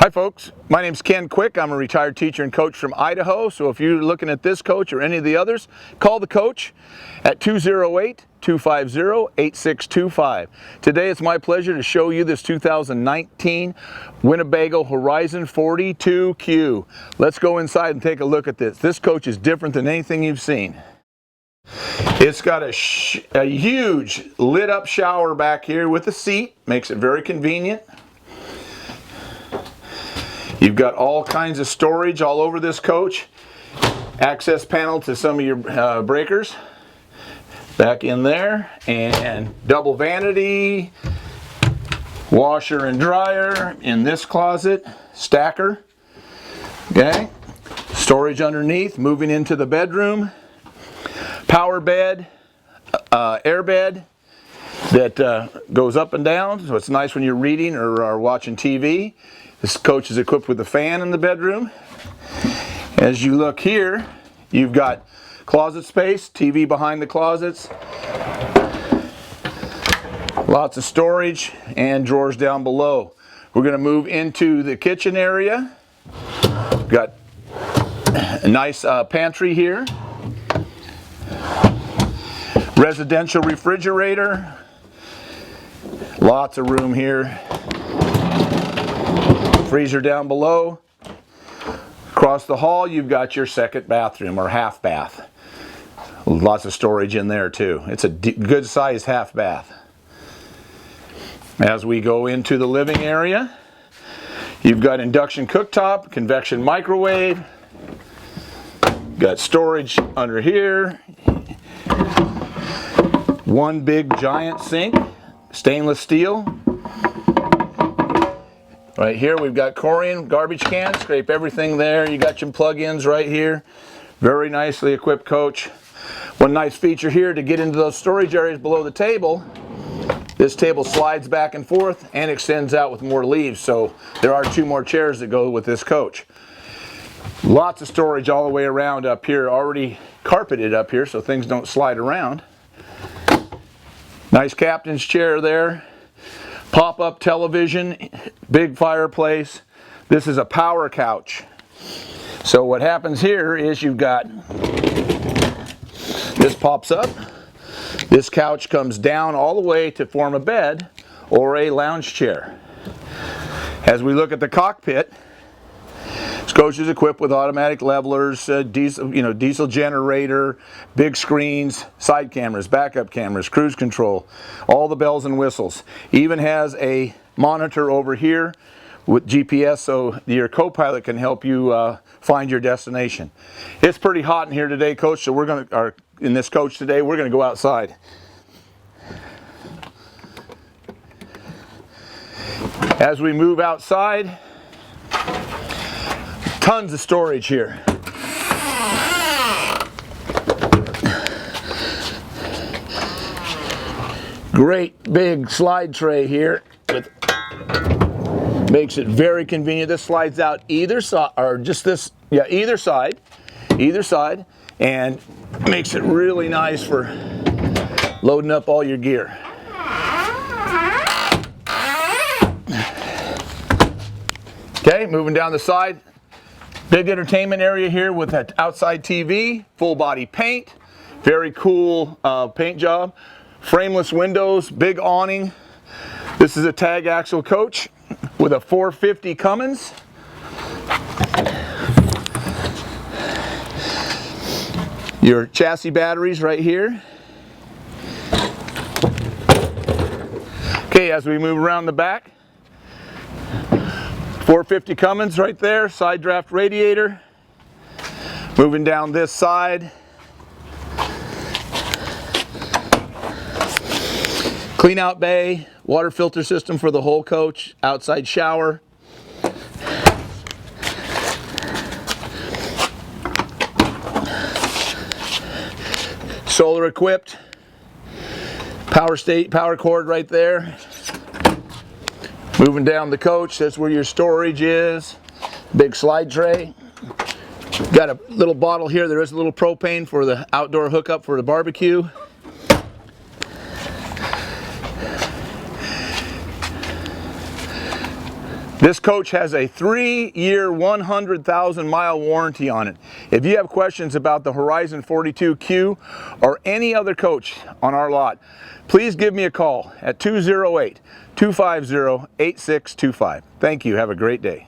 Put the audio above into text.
Hi folks, my name's Ken Quick. I'm a retired teacher and coach from Idaho. So if you're looking at this coach or any of the others, call the coach at 208-250-8625. Today it's my pleasure to show you this 2019 Winnebago Horizon 42Q. Let's go inside and take a look at this. This coach is different than anything you've seen. It's got a huge lit up shower back here with a seat, makes it very convenient. You've got all kinds of storage all over this coach. Access panel to some of your breakers back in there, and double vanity, washer and dryer in this closet, stacker. Okay, storage underneath. Moving into the bedroom, power bed, air bed that goes up and down, so it's nice when you're reading or are watching TV. This coach is equipped with a fan in the bedroom. As you look here, you've got closet space, TV behind the closets, lots of storage, and drawers down below. We're going to move into the kitchen area. We've got a nice pantry here, residential refrigerator, lots of room here. Freezer down below. Across the hall you've got your second bathroom or half bath. Lots of storage in there too. It's a good sized half bath. As we go into the living area, you've got induction cooktop, convection microwave, got storage under here, one big giant sink, stainless steel. Right here we've got chlorine garbage cans, scrape everything there. You got your plug-ins right here. Very nicely equipped coach. One nice feature here to get into those storage areas below the table, this table slides back and forth and extends out with more leaves, so there are 2 more chairs that go with this coach. Lots of storage all the way around up here, already carpeted up here so things don't slide around. Nice captain's chair there. Pop-up television, big fireplace. This is a power couch. So what happens here is you've got, this pops up, this couch comes down all the way to form a bed or a lounge chair. As we look at the cockpit, this coach is equipped with automatic levelers, diesel generator, big screens, side cameras, backup cameras, cruise control, all the bells and whistles. Even has a monitor over here with GPS so your co-pilot can help you find your destination. It's pretty hot in here today, coach, so in this coach today, we're going to go outside. As we move outside, tons of storage here. Great big slide tray here with, makes it very convenient. This slides out either side, or just this, yeah, either side, and makes it really nice for loading up all your gear. Okay, moving down the side. Big entertainment area here with that outside TV, full body paint, very cool paint job, frameless windows, big awning. This is a tag axle coach with a 450 Cummins. Your chassis batteries right here. Okay, as we move around the back, 450 Cummins right there, side draft radiator. Moving down this side. Clean out bay, water filter system for the whole coach, outside shower. Solar equipped. Power cord right there. Moving down the coach, that's where your storage is. Big slide tray. Got a little bottle here. There is a little propane for the outdoor hookup for the barbecue. This coach has a 3-year, 100,000-mile warranty on it. If you have questions about the Horizon 42Q or any other coach on our lot, please give me a call at 208-250-8625. Thank you. Have a great day.